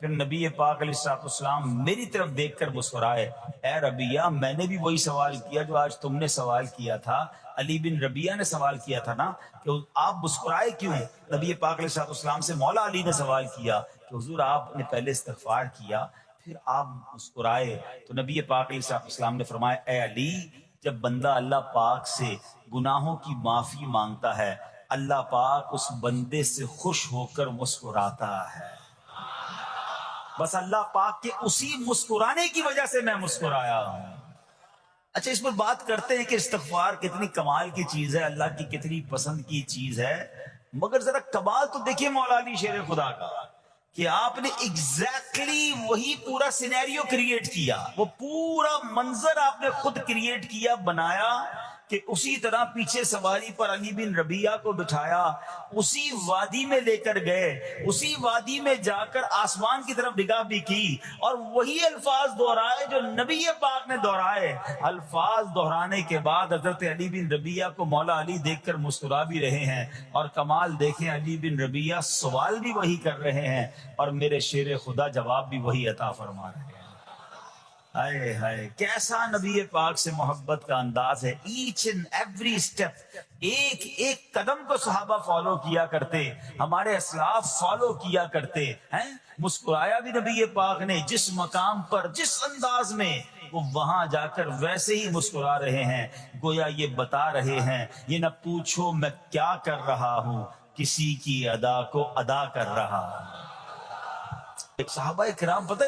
پھر نبی پاک علیہ الصلوۃ والسلام میری طرف دیکھ کر مسکرائے، اے ربیہ میں نے بھی وہی سوال کیا جو آج تم نے سوال کیا تھا، علی بن ربیہ نے سوال کیا تھا نا کہ آپ مسکرائے کیوں؟ نبی پاک علیہ الصلوۃ والسلام سے مولا علی نے سوال کیا کہ حضور آپ نے پہلے استغفار کیا پھر آپ مسکرائے، تو نبی پاک علیہ الصلوۃ والسلام نے فرمایا اے علی، جب بندہ اللہ پاک سے گناہوں کی معافی مانگتا ہے اللہ پاک اس بندے سے خوش ہو کر مسکراتا ہے، بس اللہ پاک کے اسی مسکرانے کی وجہ سے میں مسکرایا ہوں۔ اچھا اس پر بات کرتے ہیں کہ استغفار کتنی کمال کی چیز ہے، اللہ کی کتنی پسند کی چیز ہے، مگر ذرا کمال تو دیکھیے مولا علی شیر خدا کا کہ آپ نے ایگزیکٹلی وہی پورا سینیریو کریٹ کیا، وہ پورا منظر آپ نے خود کریٹ کیا، بنایا کہ اسی طرح پیچھے سواری پر علی بن ربیہ کو بٹھایا، اسی وادی میں لے کر گئے، اسی وادی میں جا کر آسمان کی طرف نگاہ بھی کی اور وہی الفاظ دہرائے جو نبی پاک نے دہرائے۔ الفاظ دہرانے کے بعد حضرت علی بن ربیہ کو مولا علی دیکھ کر مسکرا بھی رہے ہیں، اور کمال دیکھیں علی بن ربیہ سوال بھی وہی کر رہے ہیں اور میرے شیر خدا جواب بھی وہی عطا فرما رہے ہیں۔ ہائے ہائے کیسا نبی پاک سے محبت کا انداز ہے، ایچ اینڈ ایوری سٹیپ، ایک ایک قدم کو صحابہ فالو کیا کرتے، ہمارے اسلاف فالو کیا کرتے ہیں۔ مسکرایا بھی نبی پاک نے جس مقام پر جس انداز میں، وہ وہاں جا کر ویسے ہی مسکرا رہے ہیں، گویا یہ بتا رہے ہیں یہ نہ پوچھو میں کیا کر رہا ہوں، کسی کی ادا کو ادا کر رہا ہوں۔ صحابہ کرام پتہ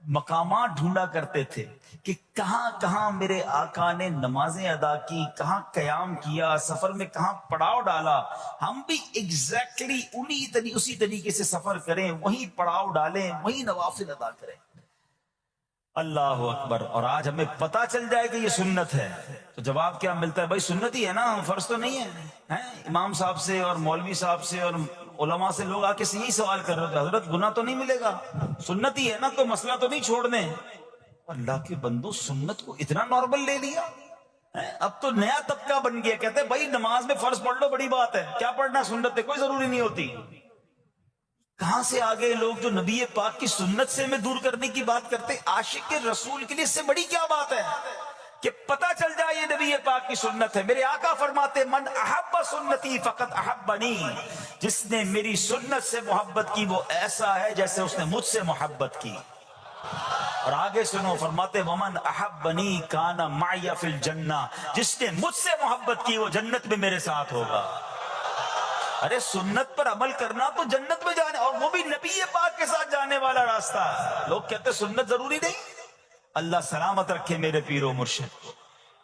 مقامات ڈھونڈا کرتے تھے کہ کہاں کہاں میرے آقا نے نمازیں ادا کی، کہاں قیام کیا، سفر میں کہاں پڑاؤ ڈالا، ہم بھی ایگزیکٹلی اسی طریقے سے سفر کریں، وہیں پڑاؤ ڈالیں، وہیں نوافل ادا کریں۔ اللہ اکبر۔ اور آج ہمیں پتا چل جائے کہ یہ سنت ہے تو جواب کیا ملتا ہے؟ بھائی سنت ہی ہے نا، فرض تو نہیں ہے۔ امام صاحب سے اور مولوی صاحب سے اور علماء سے لوگ آ کے یہی سوال کر رہے تھے، حضرت گناہ تو نہیں ملے گا، سنت ہی ہے نا، کوئی مسئلہ تو نہیں چھوڑ دیں۔ اللہ کے بندو سنت کو اتنا نارمل لے لیا، اب تو نیا طبقہ بن گیا، کہتے ہیں بھائی نماز میں فرض پڑھ لو بڑی بات ہے، کیا پڑھنا سنت ہے کوئی ضروری نہیں ہوتی۔ کہاں سے آگے لوگ جو نبی پاک کی سنت سے ہمیں دور کرنے کی بات کرتے، عاشق رسول کے لیے اس سے بڑی کیا بات ہے کہ پتہ چل جائے یہ نبی پاک کی سنت ہے۔ میرے آقا فرماتے من احب سنتی فقط احبنی، جس نے میری سنت سے محبت کی وہ ایسا ہے جیسے اس نے مجھ سے محبت کی۔ اور آگے سنو، فرماتے ومن احبنی کان معی فی الجنہ، جس نے مجھ سے محبت کی وہ جنت میں میرے ساتھ ہوگا۔ ارے سنت پر عمل کرنا تو جنت میں جانے، اور وہ بھی نبی پاک کے ساتھ جانے والا راستہ ہے۔ لوگ کہتے سنت ضروری نہیں۔ اللہ سلامت رکھے میرے پیر و مرشد کو،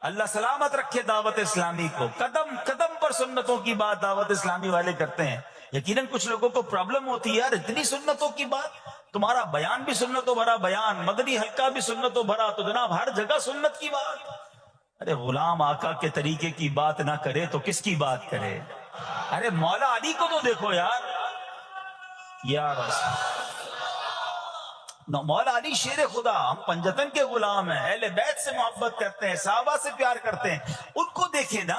اللہ سلامت رکھے دعوت اسلامی کو، قدم قدم پر سنتوں کی بات دعوت اسلامی والے کرتے ہیں۔ یقیناً کچھ لوگوں کو پرابلم ہوتی ہے، یار اتنی سنتوں کی بات، تمہارا بیان بھی سنتوں بھرا بیان، مدنی حلقہ بھی سنتوں بھرا، تو جناب ہر جگہ سنت کی بات۔ ارے غلام آقا کے طریقے کی بات نہ کرے تو کس کی بات کرے؟ ارے مولا علی کو تو دیکھو یار، مولا علی شیر خدا، ہم پنجتن کے غلام ہیں، اہل بیت سے محبت کرتے ہیں، صحابہ سے پیار کرتے ہیں، ان کو دیکھیں نا،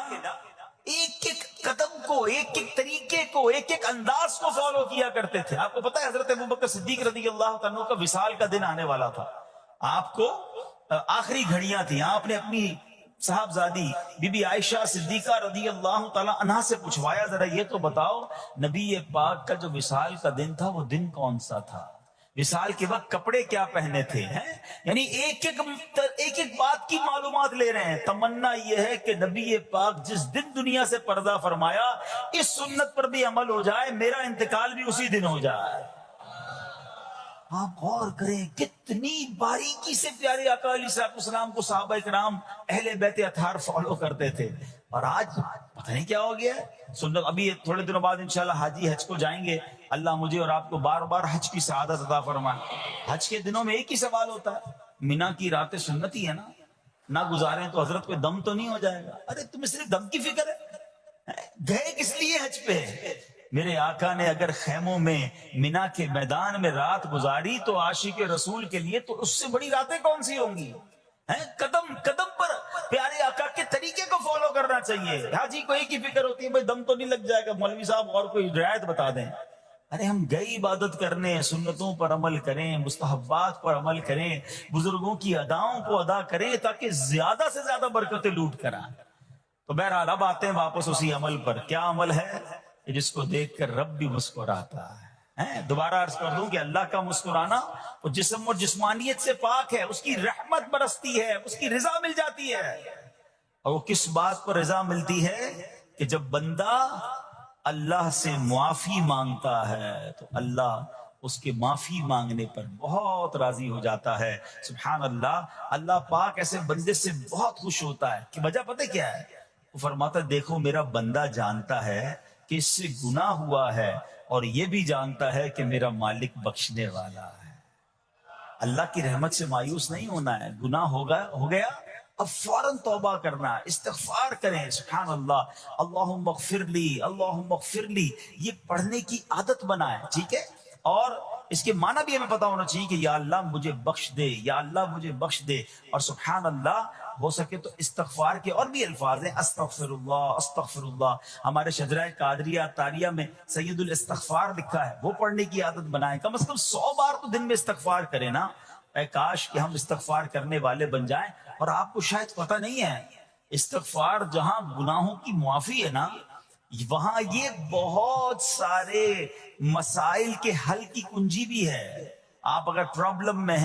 ایک ایک قدم کو، ایک ایک طریقے کو، ایک ایک انداز کو فالو کیا کرتے تھے۔ آپ کو پتہ ہے حضرت ابوبکر صدیق رضی اللہ تعالیٰ کا وصال کا دن آنے والا تھا، آپ کو آخری گھڑیاں تھیں، آپ نے اپنی صاحبزادی بی بی عائشہ صدیقہ رضی اللہ تعالیٰ عنہا سے پوچھوایا ذرا یہ تو بتاؤ نبی پاک کا جو وصال کا دن تھا وہ دن کون سا تھا، وصال کے وقت کپڑے کیا پہنے تھے، یعنی ایک ایک بات کی معلومات لے رہے ہیں۔ تمنا یہ ہے کہ نبی پاک جس دن دنیا سے پردہ فرمایا اس سنت پر بھی عمل ہو جائے، میرا انتقال بھی اسی دن ہو جائے۔ آپ غور کریں کتنی باریکی سے پیارے آقا علیہ السلام کو صحابہ کرام اہل بیت اطہار فالو کرتے تھے، اور آج پتہ نہیں کیا ہو گیا ہے سنت۔ ابھی تھوڑے دنوں بعد انشاءاللہ حاجی حج کو جائیں گے، اللہ مجھے اور آپ کو بار بار حج کی سعادت عطا فرمائے۔ حج کے دنوں میں ایک ہی سوال ہوتا ہے، مینا کی راتیں سنت ہی ہے نا، نہ گزاریں تو حضرت کوئی دم تو نہیں ہو جائے گا؟ ارے تمہیں صرف دم کی فکر ہے، گئے کس لیے حج پہ؟ میرے آقا نے اگر خیموں میں مینا کے میدان میں رات گزاری تو عاشق رسول کے لیے تو اس سے بڑی راتیں کون سی ہوں گی؟ قدم قدم پر پیارے آقا کے طریقے کو فالو کرنا چاہیے۔ حاجی کو ایک ہی فکر ہوتی ہے بھائی دم تو نہیں لگ جائے گا، مولوی صاحب اور کوئی رعایت بتا دیں۔ ارے ہم گئے عبادت کرنے، سنتوں پر عمل کریں، مستحبات پر عمل کریں، بزرگوں کی اداؤں کو ادا کریں تاکہ زیادہ سے زیادہ برکتیں لوٹ کر آئیں۔ تو بہرحال اب آتے ہیں واپس اسی عمل پر۔ کیا عمل ہے؟ جس کو دیکھ کر رب بھی مسکراتا ہے۔ دوبارہ عرض کر دوں کہ اللہ کا مسکرانا وہ جسم اور جسمانیت سے پاک ہے، اس کی رحمت برستی ہے، اس کی رضا مل جاتی ہے۔ اور وہ کس بات پر رضا ملتی ہے؟ کہ جب بندہ اللہ سے معافی مانگتا ہے تو اللہ اس کے معافی مانگنے پر بہت راضی ہو جاتا ہے۔ سبحان اللہ، اللہ پاک ایسے بندے سے بہت خوش ہوتا ہے۔ کہ وجہ پتہ کیا ہے؟ وہ فرماتا ہے دیکھو میرا بندہ جانتا ہے کہ اس سے گناہ ہوا ہے، اور یہ بھی جانتا ہے کہ میرا مالک بخشنے والا ہے۔ اللہ کی رحمت سے مایوس نہیں ہونا ہے۔ گناہ ہو گیا اب فوراً توبہ کرنا ہے، استغفار کریں۔ سبحان اللہ، اللہم اغفر لی، اللہم اغفر لی، یہ پڑھنے کی عادت بنائیں، ٹھیک ہے؟ اور اس کے معنی بھی ہمیں پتا ہونا چاہیے کہ یا اللہ مجھے بخش دے، یا اللہ مجھے بخش دے۔ اور سبحان اللہ، ہو سکے تو استغفار کے اور بھی الفاظ ہیں، استغفر اللہ، استغفر اللہ۔ ہمارے شجرہ قادریہ طاریہ میں سید الاستغفار لکھا ہے، وہ پڑھنے کی عادت بنائیں۔ کم از کم 100 بار تو دن میں استغفار کریں نا۔ اے کاش کہ ہم استغفار کرنے والے بن جائیں۔ اور آپ کو شاید پتہ نہیں ہے، استغفار جہاں گناہوں کی معافی ہے نا، وہاں یہ بہت سارے مسائل کے حل کی کنجی بھی ہے۔ آپ اگر پرابلم میں ہیں